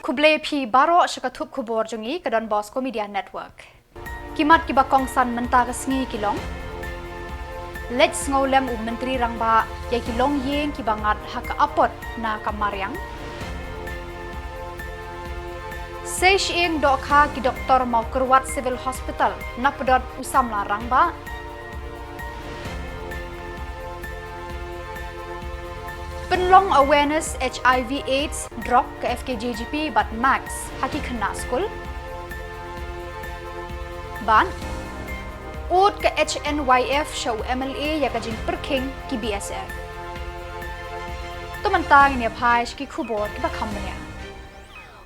Kuble pi baro shakatup Khuborjylla ke donbosco media network. Kimat ki bakong san menta ke sngi kilong. Let's ngolem menteri rangba ya kilong yeng ki bangat hak apot na kamaryang. Seish ing dokha ki doktor mau kerwat civil hospital na pedot Samla rangba. Penlong awareness HIV AIDS drop ke FKJGP but max haki kena school. Ban Ud ke HNYF show MLA ya kajing perking ki BSF. Tumantang ni apais ki Khubor ki bakamnya.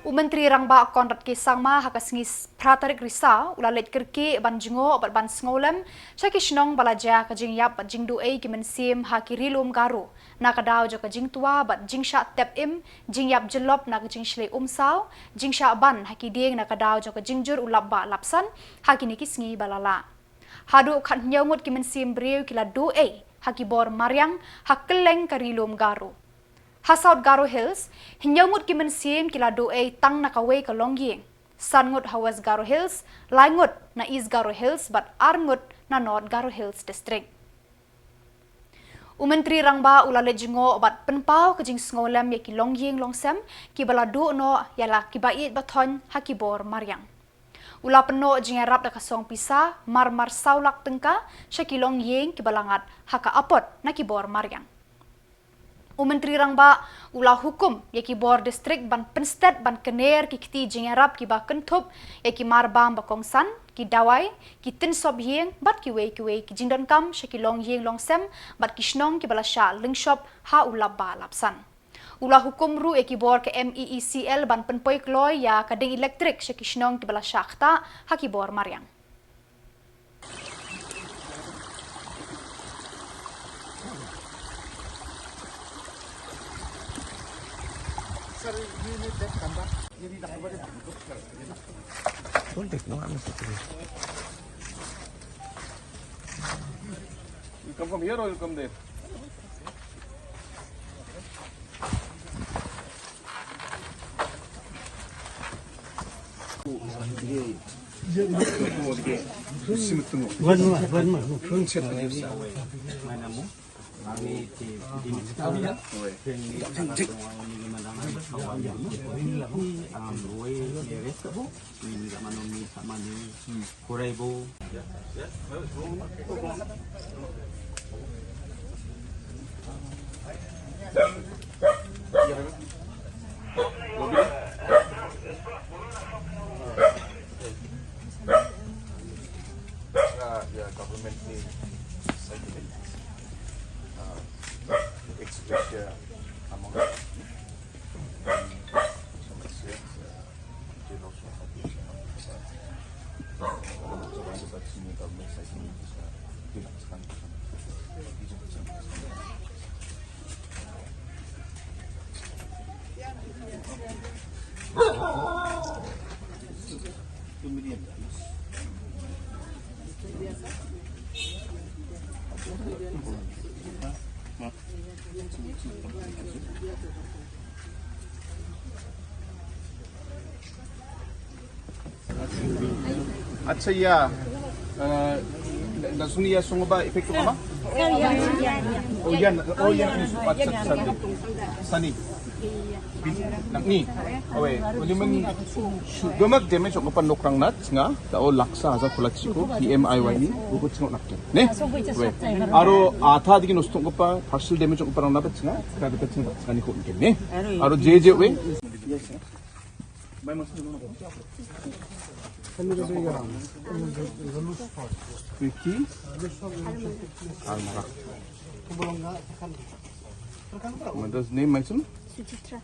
Menteri rangba konrat ki sangma hakasngis pratarik Risaw ulalet kerki ban jingo obat ban sngolem syaki shnong balaja kajing yap bat jing duai ki mensim haki rilum garu NAKA daw jo kajing tua bat jing sha tep im jing yap jelop na kajing shlei saw jing sha ban haki ding NAKA daw jo kajing jur ulap ba lapsan haki ni kisngi balala hadu khat nyongut ki mensim breu kila duai haki bor maryang hakeleng karilum garu Hasaut Garo Hills, hinyongut ki mensim kila doe tang nakaway ka longyeng. Sangut hawas Garo Hills, laingut na East Garo Hills but arngut na North Garo Hills district. Menteri rangba ulalet jingo obat penpau kajing sngolam ya ki longyeng longsem ki baladu no yala ki bait baton hakibor maryang. Ula peno jingarap da kasong pisa mar saulak tengka syaki longyeng ki balangat haka apot na kibor maryang. Menteri rangba ula hukum ya ki bor distrik ban pensted ban kener ki kiti jingarap ki ba kentup ya ki marbam ba kongsan ki dawai ki tin sob yeng bat ki wei ki jingdan kam shaki long yeng long sem bat ki shnong ki balasha lingshop ha ula ba lapsan ula hukum ru ya ki bor ke MEECL ban penpoi kloy ya kading elektrik shaki shnong ki balasha khta ha ki bor maryang You come from here or you come there? Kami government needs civic. Express among अच्छा या dasuni ya sungoba efekto kama? Oh ya अच्छा sani ni owe waliman gomak damage ko pan nokrang nat nga tao laksa asa khulachiko PMIY ni buku chino nakte ne we aro atha digi nostong ko pa partial damage ko parang nabat nga kada kachin ngani ko ne aro je we Vicky Almara. Mother's name mention? Suchitra.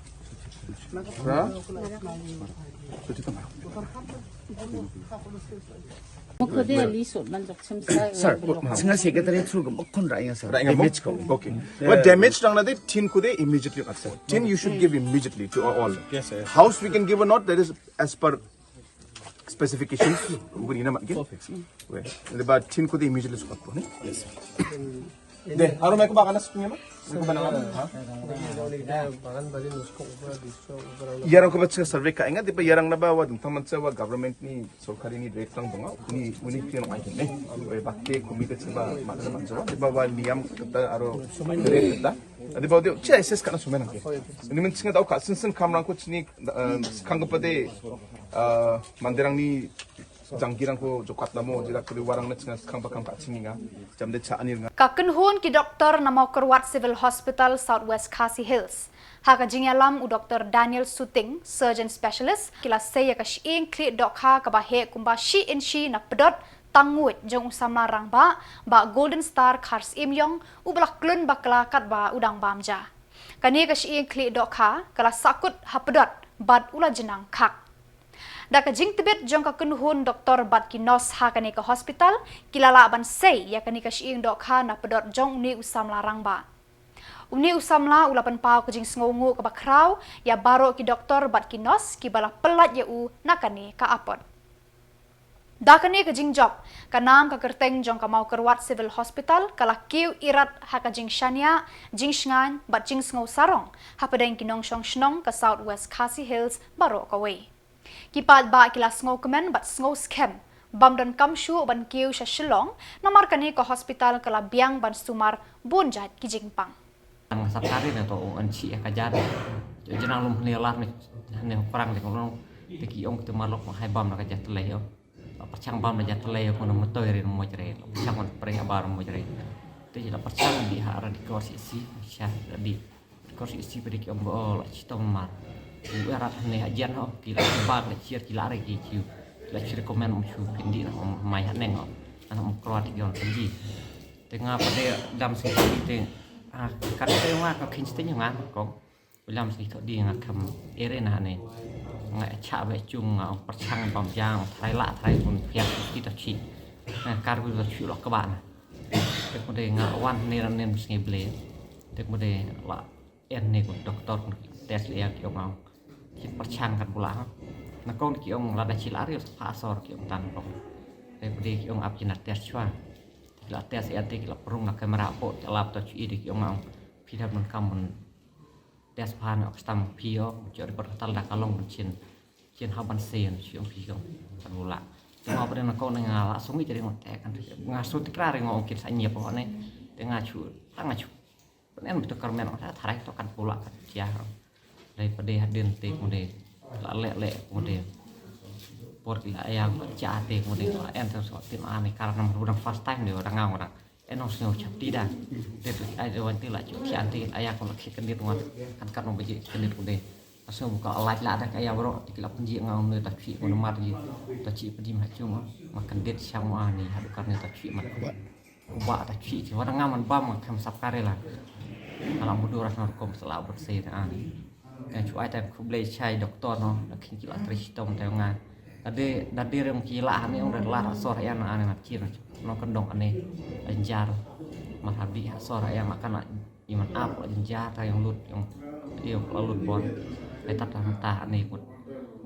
Sir, singa secretary through mokon raya sir. Damage ko. Okay. What damage rang na de tin ko de immediately sir. Tin you should give immediately to all. Yes sir. House we can give or not, that is as per specifications. Uguri na mag. Perfect. Well, the tin ko de immediately squat po ne. Yes. Deh, aro may kubakan na sa punya ba? May kubakan na ha? Yarang ko ba sa survey ka ingat di ba yarang nabawa dun taman sa government ni sorkari ni rate lang bunga ni tinong item ay bakte committed sa ba makalaman sa di ba ba niyam kita aro rate kita di ba dio chia SS ka na sumen ang ni men singa daw ka sinsen kamrang ko chini kangpade mandirang ni Jangkirang ko jokat namo jila kuri warang na singa kang katsinga jamde cha anir nga Kakenhun ki doktor na mau kerwat Civil Hospital Southwest Khasi Hills. Haka jingalam u Dr. Daniel Suting, surgeon specialist, kila saya ka shiing kli dokha ka bahe kumba shi in shi na pedot tangut jong Samla rang ba Golden Star Khars Imyong u blak klun bakla kat ba udang bamja. Kani ka shiing kli dokha kala sakut ha pedot bad ula jenang khak. Daka jing tibet jong ka kunhun Dr. Batkinos ha kani ka hospital kilala ban sei ya kani ka shiing dokha na pedot jong ni Samla rang ba. Uni Samla ulapan pau ka jing sngongu ka bakraw ya baro ki Dr. Batkinos ki bala pelat ya na kani ka apot. Daka ni ka jing job kanam ka kerteng jong ka mau kerwat Civil Hospital kala kiu irat ha ka jing shania jing shngan bat jing sngo sarong ha padeng kinong shong shnong ka Southwest Khasi Hills baro ka way. Kipat ba kila sngo kemen bat sngo scam bam dan kamshu ban kiu sa Shillong namar kani ka hospital kala biang ban sumar bonjat ki jingpang. Ang sapari na to ang si kajar. Jangan lum nilat ni perang di kolong teki ong tu malok hai bam na kajat leh yo. Percang bam na jat leh yo kono motor rin mo jere. Percang on pre abar mo jere. Te jela percang di hara di kursi si syah di kursi si beri ki ong bol citom mar. Urat ne ajan ho kila bag le cier kila re ki kiu. La cier komen mo chu pindi na mai haneng ho. Ana mo kroat ki on pindi. Tengah pada dam si te karena saya ngak kinstin yang ngak kong ulam sih di ngak kem erena ne ngak cak becung ngak percang bom jang thay lạ thay pun pihak kita ci karbu bercu lo keban kemudian ngak wan nen sing ble kemudian la ne ko doktor tes lihat ki ong percang kan pulang na kong ki ong lada cilari pasor ki ong tan kong kemudian ki ong apjinat tes chua la tes etik la perung na kamera po lap to chi dik yong pidap man kamun tes pan ok stam pio jor bertal da kalong chin haban sen yong pio kan ula cuma pada na ko na ngala sungi jadi ngotek kan ngasut krare ngong kin sanya po ne tengah chu pen betul karmen ora tharai to kan pula kan cia daripada hadin te mode la le mode por la yang jate kemudian enter so tim ane karena orang first time dia orang enos no cap tidak itu ada wanti la cuci anti ayah kalau kendit tuan kan mau biji kendit kude asal buka light lah ada kayak bro dikilap penji ngau ne taci ono mar ji taci pedi macam makan dit sama ni hadu karena taci mat ubah taci orang ngaman bam kam sap karela kalau mudur ras norkom selah bersih ani yang cuai tapi kublai chai doktor no lakin kila tristom tayongan Ade dari yang kila ni orang dah sore yang ane nak kira, no kendong ane enjar, matabi sore yang makan iman apa enjar yang lut yang lut bon, kita tak ane pun,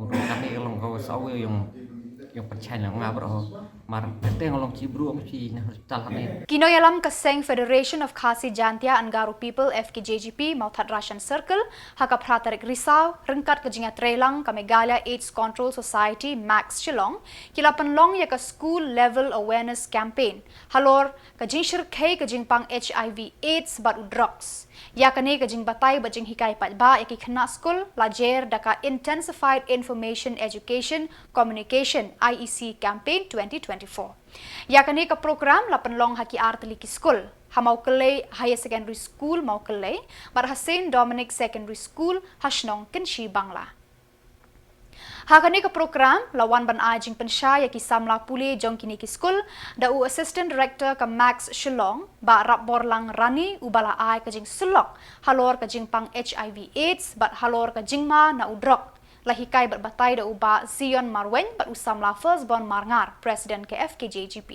mungkin kami kalau kau sawi yang percaya ngah bro, mar kita kalau cibru am ci harus tahan Kinoyalam Kaseng Federation of Khasi Jantia and Garo People FKJGP Mauthat Russian Circle haka pratarik Risaw rengkat kejinga trelang ka Meghalaya AIDS Control Society Max Shillong kila penlong ya ka school level awareness campaign halor kajing shirkei kajing pang HIV AIDS bat drugs ya kani kajing batay bajing hikai patba ya ki khna school lajer daka intensified information education communication IEC campaign 2024 ya kani ka program la penlong haki artli ki school hamau kelai higher secondary school mau kelai bar Hasin Dominic Secondary School hasnong kenshi Bangla hakani ka program lawan ban ajing pensha ya ki Samla puli jong kini ki school da u assistant director ka Max Shillong ba rap borlang rani ubala ai ka jing sulok halor ka jing pang HIV AIDS bat halor ka jingma na udrok lahikai berbatai da uba Zion Marwen bat usamla firstborn marngar President KFKJGP.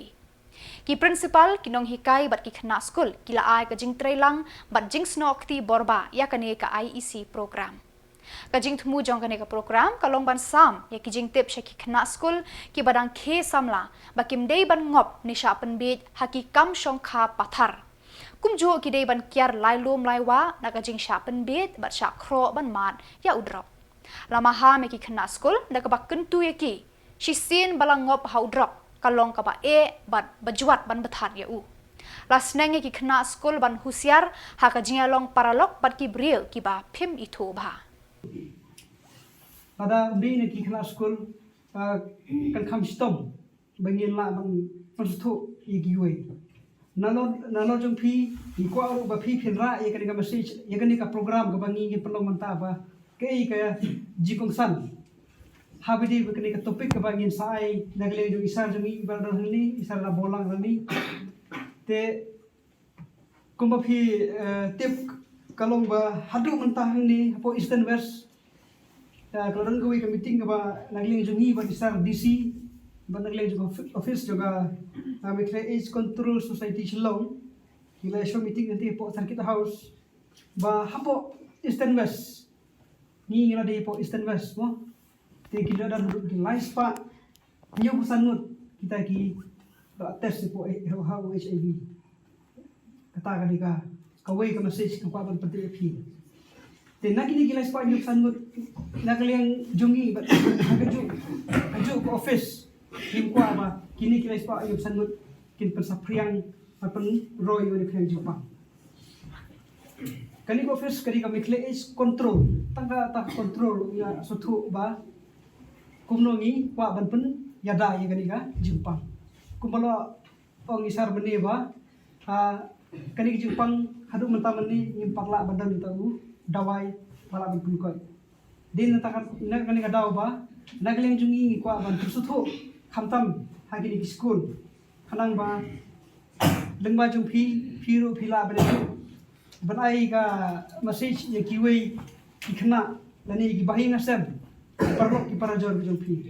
Ki principal kinong hikai bat ki khna school kila ai ka jing trelang bat jing snokti borba ya kane ka IEC program. Ka jing thmu jong kane ka program kalong ban sam ya ki jing tip shaki khna school ki badang khe samla ba kim dei ban ngop nisha penbit haki kam shong kha pathar. kumjo kidei ban kiar lai lom lai wa nakajing sha penbit bat sha kro ban mat ya udrop lama ha meki khna school nakabak kentu yaki shisin balangop ha udrop kalong kaba bat bajuat ban bethat ya u las nenge ki khna school ban husiar ha kajing along paralok bat ki bril ki ba phim itu ba ada undi ni ki khna school kan kham stom bangin la bang persu igiwe nalo jong phi ko aru ba phi phinra ye kan ka message ye kan ka program ka bangi ngi pelong manta ba ke ka jikong san habidi kan ka topik ka bangin sai nagle jo isar jami ba dar ni isar na bolang rani te kumba phi tip kalong ba hadu manta ni po eastern west kalau gawin ka meeting ba nagle jo ni ba isar DC Banaglang juga office juga Meghalaya Control Society Shillong kila show meeting nanti po kita house ba hapo Eastern West ni ngila di po Eastern West mo te kila dan di live pa niyo busanut kita ki test po HIV kata ka kaway ka message ka pa pati fi te nagini kila pa niyo busanut naglang jungi ba aju ko office Kim kwa ba kini kila ispa ayub sanut kin pensapriang apen roy wani khan jupa kani ko office kani ka Meghalaya control tangga ta control ya sothu ba kumnongi kwa banpen yada ye kani ka jupa kumbalo ong isar bene ba kani jupang hadu mentamani nyimpakla badan tahu dawai bala banpen ko din natakan kani ka daw ba nagleng jungi kwa ban sothu Kamtam hagi di school kanang ba lengba jung piro pila bene banai ka message ye kiwe ikna lani ki bahinga sem parok ki para jor jung pi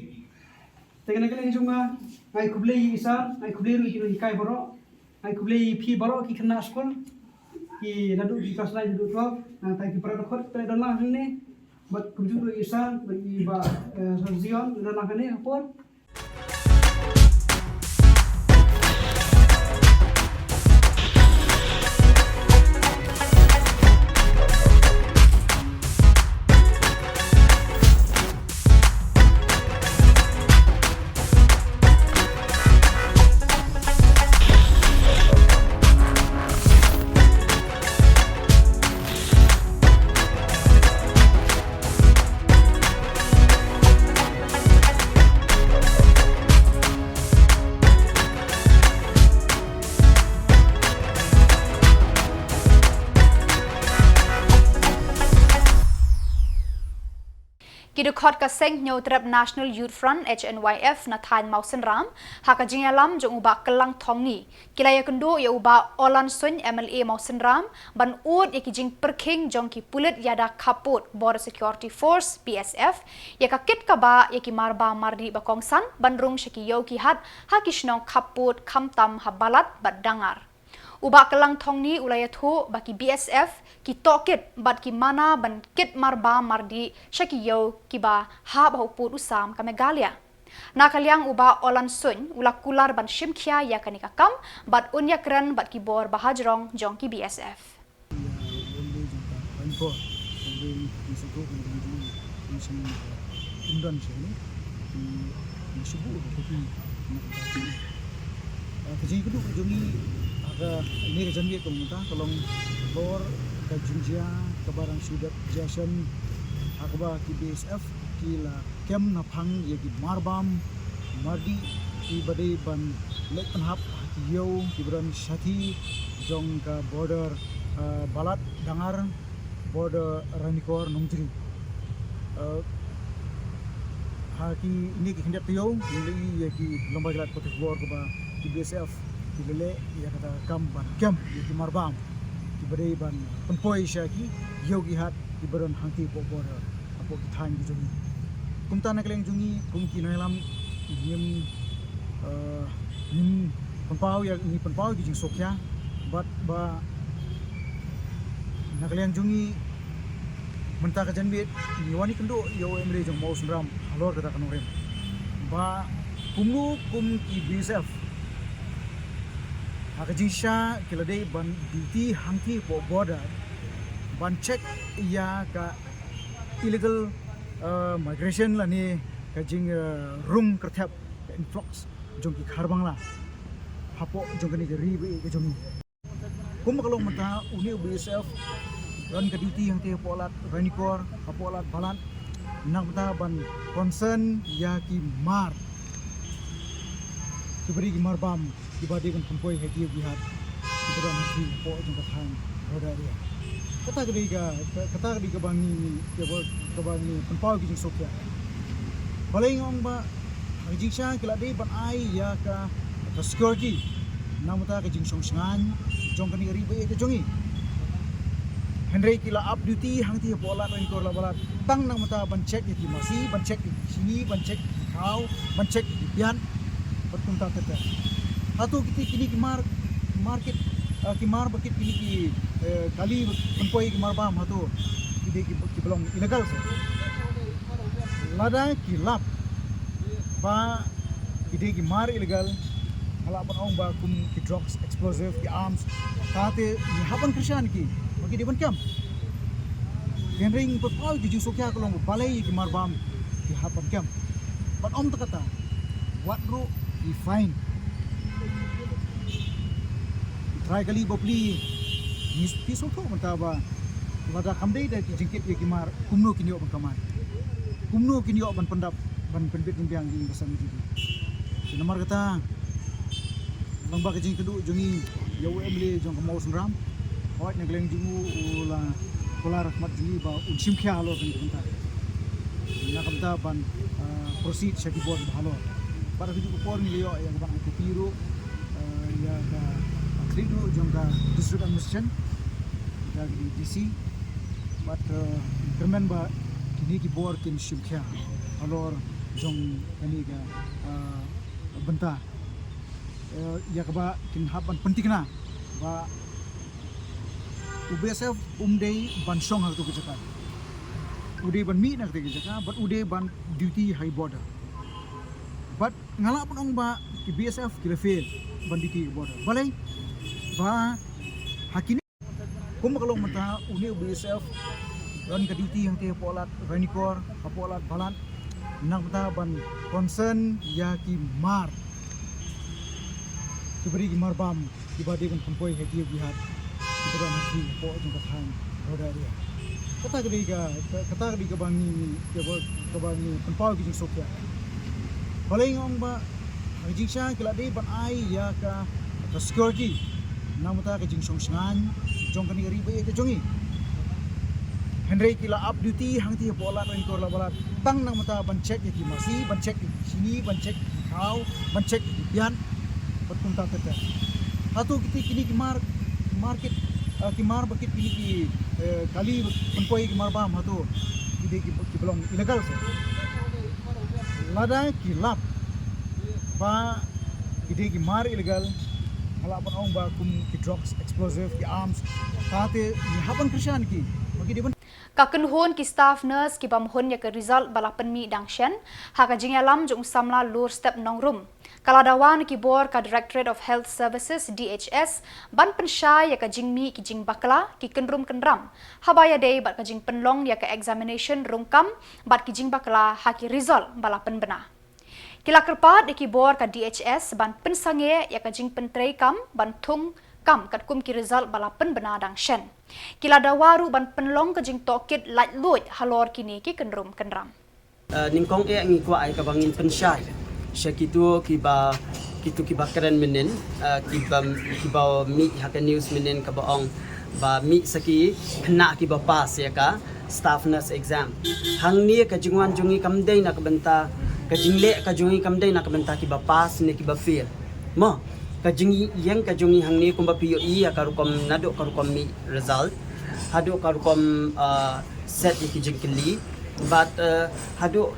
tegana kale junga ngai kublei isa ngai kublei ru ki kai boro ngai kublei pi boro ki kena school ki nadu ki kelas lain duduk lo tai ki para khot pre dona hne bat kumju isa bagi ba zion dona hne apor Kidukot ka seng nyotrap National Youth Front HNYF na than mausen ram haka jingalam jong uba kelang thongni kilaya kendo ya uba olan sun MLA mausen ram ban ud yakijing perking jong ki pulit yada kaput Border Security Force BSF ya kakit ka ba yaki marba mardi bakongsan bandrung shaki yo ki hat hakishnong kaput kamtam habalat badangar uba kelang thongni ulayathu baki BSF ki tokit bat ki mana ban kit marba mardi shakiyo ki ba ha ba uput usam ka Meghalaya nakalyang uba olan sun ulakular ban shimkhya ya kanika kam bat unya kran bat ki bor bahajrong jong ki BSF ini rejangi komuta tolong bor ke junjia ke barang sudat jason akba ki BSF kila kem napang ye ki marbam mardi ki badai ban lek penhap yo ki bran sati jong ka border balat dangar border ranikor nungtri haki ini ki hendak yo ni ye ki lomba jalat potik bor ke ba ki BSF kilele ya kata kamban kem di marbam di badai ban penpoi syaki yogi hat di baron hangti popor apo thang di jungi kumta nakleng jungi kumki nailam nim penpau ya ni penpau di jing sokya bat ba nakleng jungi menta ka janbit ni wani kendo yo emre jong mau sunram halor kata kanorem ba kumnu kum ki BSF Hakajisha kilade ban duty hangti po border ban check iya ka illegal migration la ni kajing room kertap influx jong ki kharbangla hapo jong ni ribe ke jong kum kalong mata uni BSF ran ka duty hangti po lat ranikor hapo lat balan nang mata ban concern ya ki mar kibri ki mar bam dibadi kan kumpoi heki bihat kita nanti po jong kathan roda dia kata ke bangi ke bangi penpau ki jing sokya balai ngong ba hajisha kila dei ban ai ya ka security namata ke jing songsangan jong kani ribe ke jongi Henry kila up duty hangti pola ran kor la balat tang namata ban check ki masi ban check sini ban check kau ban check bian berkum ta tete atau kita kini ki market ki mar bakit kini ki kali penpoi ki mar bam atau ide ki belum illegal se lada ki lap ba ide ki mar illegal hala ban ong ba kum ki drugs explosive ki arms tate ni haban krishan ki bagi di ban kam genring pau ju sokya kolong balai ki mar bam ki haban kam ban om ta kata what ro we find try kali bopli mis piso to mantaba wada kamdei da ki jingkit ki mar kumno kinyo ban kamai kumno kinyo ban pendap ban penbit biang di besan di nomor kata lamba ke jing kedu jongi yaw emle jong kamau sunram hot negleng jingu ula pola rahmat jingi ba unsim khya lo kan kunta na kamta ban proceed shaki board halo para hidup por ni yo yang bang ko piro ya ka tridu jongka district administration dari DC but kermen ba kini ki bor kin shimkhya alor jong kani ga benta ya ka ba kin haban pentingna ba UBSF umdei ban song hal to kijaka ude ban mi nak te kijaka but ude ban duty high border but ngala pun ong ba ki BSF kila fail ban duty border balai ba hakini kum kalong mata uni BSF ran ka duty yang te polat ranikor apolat balan nang mata ban concern ya ki mar kibri ki mar bam dibadi kan kumpoi heki bihat kita nanti po jong kathan roda dia kata ke bangi ke bangi penpau ki jing sokya balai ngong ba hajisha kila dei ban ai ya ka security namata ke jing songsangan jong kani ribe ke jongi Henry kila up duty hangti pola ran kor la balat tang namata ban check ki masi ban check sini ban check kau ban check bian berkum ta tete atau kita kini ki market ki mar bakit kini ki kali penpoi ki mar bam atau ide ki belum illegal se lada ki lap ba ide ki mar illegal hala ban ong ba kum ki drugs explosive ki arms tate ni haban krishan ki bagi di Kakenhon ki staff nurse ki bamhon ya ke result balapan mi dangshen haka jingalam jong Samla lur step nongrum kaladawan ki bor ka Directorate of Health Services DHS ban pensyai ya ka jingmi ki jing bakla ki kenrum kenram habaya day bat ka jing penlong ya ka examination rungkam bat ki jing bakla haki result balapan bena kila kerpat ki bor ka DHS ban pensange ya ka jing pentrei kam ban thung kam kat kum ki result balapan bena dangshen kila dawaru ban penlong ka jing tokit light load halor kini ki kenrum kenram ningkong ngi kwa ai ka bangin pensyai Syakitu kiba keren menen kiba mi haka news menen kabaong ba mi saki kena kiba pass ya ka staff nurse exam hang ni ka jingwan jungi kamdai nak benta ka jingle ka jungi kamdai nak benta kiba pass ni kiba fail mo ka jingi yang ka jungi hang ni kumba POE ya karukom nado karukom mi result hado karukom set ki jingkeli but hado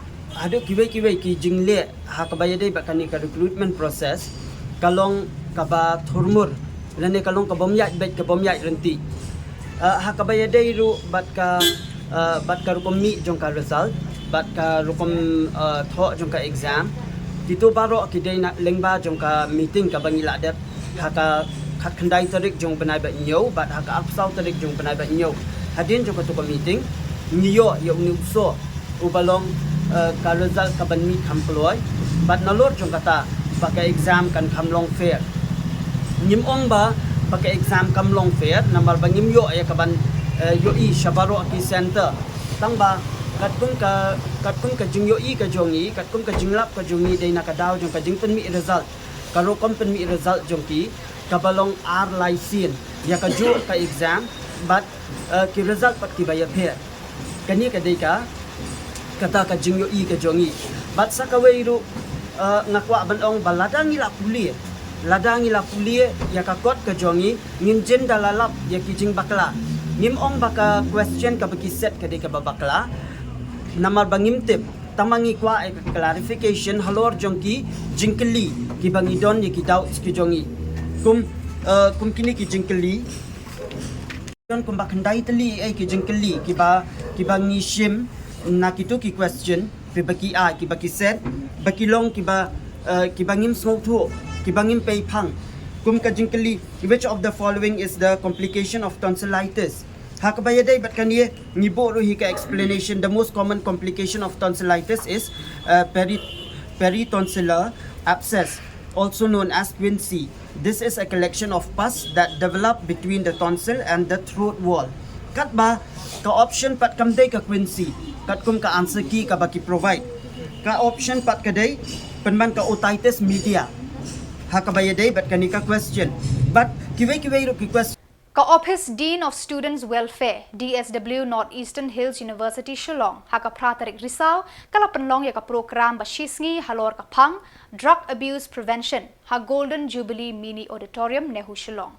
kibai ki jingle ha kabaya dei bakani ka recruitment process kalong kaba thurmur lane kalong ka bomyat bet ka bomyat renti ha kabaya dei ru bat ka rukom mi jong ka result bat ka rukom tho jong ka exam kitu baro ki dei na lengba jong ka meeting ka bangila dat ha ka hak kendai tarik jong benai ba nyo bat hak apsau tarik jong benai ba nyo hadin jong ketua meeting nyo ya uni uso ubalong ka result ka ban mi kamploy bat nalor jong kata pakai exam kan kamlong fair nyim ong ba pakai exam kamlong fair nambar ba nyim yo ya kaban yo i shabaro ki center tang ba kat kun ka jing yo i ka jongi kat kun ka jinglap ka jongi dei na ka daw jong ka jing pen mi result karo kom pen mi result jong ki kabalong ar laisin ya ka ju ka exam but ki result pat ki bayar fair kani ka dei ka kata ka jing yo i ka jongi but sa ka weiru ngakwa ban ong baladang ila kuliah ladang ila kuliah ya ka kot ka jongi ngin jen dalalap ya ki jing bakla ngim ong baka question ka bagi set ka dei ka babakla namar bangim tip tamangi kwa ay clarification halor jongki jingkeli ki bangidon ni ki daw ki jongi kum kini ki jingkeli don kum bakandai teli ay ki jingkeli ki bangi shim na kitu ki question pe baki a ki baki set baki long ki bangim smoke thu ki bangim pei phang kum ka jingkeli which of the following is the complication of tonsillitis Hakabayadai but can ye nibo hika explanation. The most common complication of tonsillitis is peritonsillar abscess, also known as quinsy. This is a collection of pus that develop between the tonsil and the throat wall. Kat ba ka option pat kamday ka quinsy. Kat kum ka answer ki ka baki provide. Ka option pat kaday penman ka otitis media. Hakabayadai but kanika question. But kiway ro ki question. Ka-Office Dean of Students Welfare, DSW Northeastern Hills University Shillong, haka pratarik Risaw, kala penlong ya ka program bashisngi halor kapang, Drug Abuse Prevention, ha Golden Jubilee Mini Auditorium NEHU Shillong.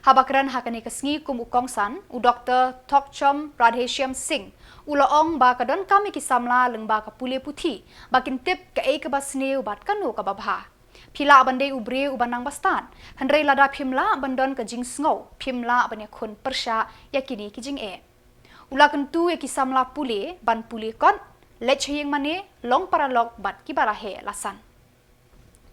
Habakran haka ni kasngi kum ukongsan, u Dr. Tokchom Radheshyam Singh, ulaong ba kadon kami ki Samla leng ba ka pule puthi, bakin tip ka e ka basne ubat kanu ka babha. Pila bandai ubri ubanang bastan. Handrai lada pimla bandon ke jing sngau. Pimla banyak kun persya yakini ki jing e. Ula kentu ya ki Samla pule ban pule kon. Lech yang mane long paralog bat ki barahe lasan.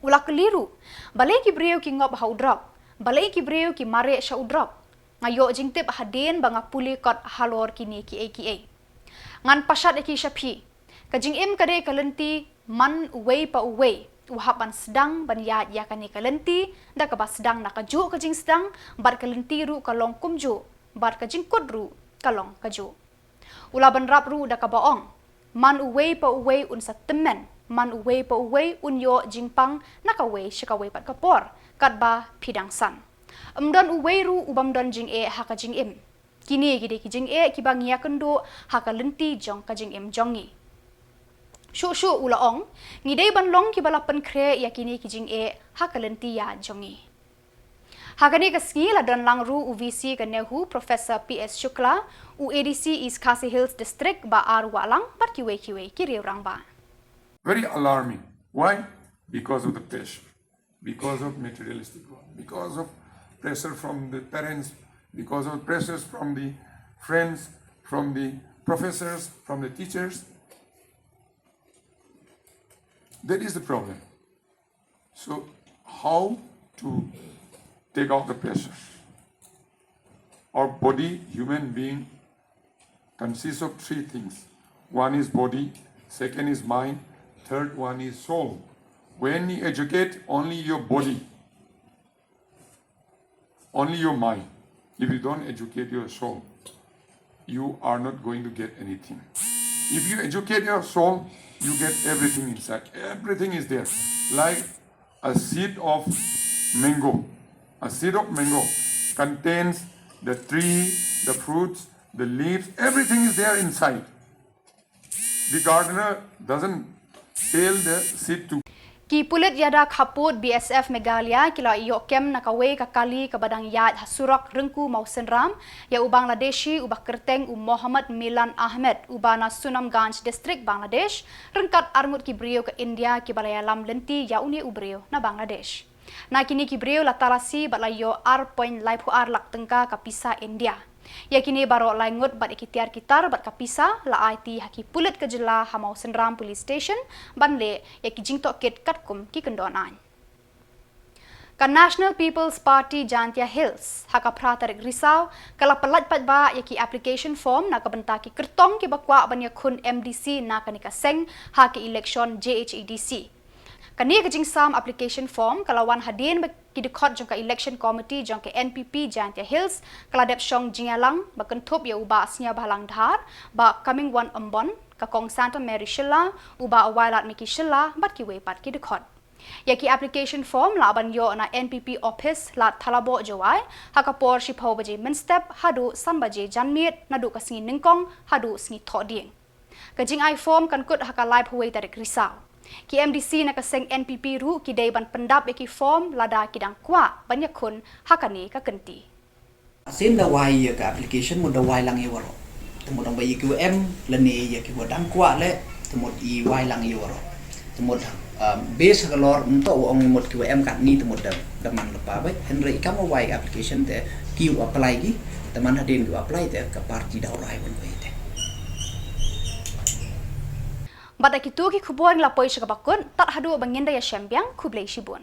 Ula keliru. Balai ki breu ki ngop hau drop. Balai ki breu ki mare sya udrop. Ngayo jing tip hadin banga pule kot halor kini ki e. Ngan pasat ki syapi. Ka jing im kade kalenti man uwei pa uwei. Uhapan sedang banyat ya kani kalenti da ka sedang nakaju ka jing sedang bar kalenti ru kalong kumju bar ka jing kodru kalong kaju ula ban rap ru da ka baong man uwei pa uwei un sa temen man uwei pa uwei un yo jingpang nakawei shikawei pat kapor kat ba pidang san amdon uwei ru ubam don jing e ha ka jing im kini gide ki jing e ki bang ya kendo ha ka lenti jong ka jing im jongi Shu ulaong, ngidei banlong ki balapan kre yakini kijing e hakalenti ya jongi. Hakani kaski la don lang ru UVC ka NEHU Professor PS Shukla u ADC East Khasi Hills District ba ar walang bat kiwe ki rang ba. Very alarming. Why? Because of the pressure, because of materialistic one, because of pressure from the parents, because of pressures from the friends, from the professors, from the teachers. That is the problem. So, how to take out the pressure? Our body, human being, consists of three things. One is body, second is mind, third one is soul. When you educate only your body, only your mind, if you don't educate your soul, you are not going to get anything. If you educate your soul, you get everything inside. Everything is there. Like a seed of mango. A seed of mango contains the tree, the fruits, the leaves, everything is there inside. The gardener doesn't tell the seed to Ki pulit yada kaput BSF Meghalaya kila iyokem nakaway kakali kabadang yad hasurak rengku mau senram ya u Bangladeshi u Bakerteng u Muhammad Milan Ahmed u Bana Sunamganj District Bangladesh rengkat armut ki brio ke India ki balayalam lenti ya uni u brio na Bangladesh. Na kini ki brio la tarasi balayo point laipu lak tengka kapisa India. Ya kini baro laingut bat ikitiar kitar bat kapisa la IT haki pulit ke Jylla hamau senram police station banle ya ki jingtok kit katkum ki kendonan. Ka National People's Party Jantia Hills, haka pratarik Risaw, kala pelat patba yaki application form na kabentaki kertong ki bakwa banya kun MDC na kanika seng haki election JHEDC. Kani kajing sam application form kalawan hadin ki dekot jong ka election committee jong ka NPP Jantia Hills kala dep syong Jylla bakentup ya uba asnya bahalang dhar ba coming one ombon ka kong Santa Mary Shillong uba awailat miki Shilla bat ki wepat ki dekot. Yaki application form laban yo na NPP office lat thalabo jawai hakapor shipho baje men step hadu san baje janmit nadu kasingi ningkong hadu singi thoding kajing I form kan kut haka live huwei tarik Risaw ki MDC na kaseng NPP ru ki dei ban pendap yaki form lada kidang kwa banyak kun hakani ka kenti Sin da wai ka application mo da wai lang iwaro. Temo dang bayi QM lani ya ki bodang kwa le temo I wai lang iwaro. Temo base kalor untuk ong mod QM kat ni temo daman lepa bai Henry kamu wai application te ki apply gi teman hadin ki apply te ka parti daurai pun bai te. Batak itu ki Khubor ngelapoi syakabakun tak hadu bangenda ya syambiang kublai shibun.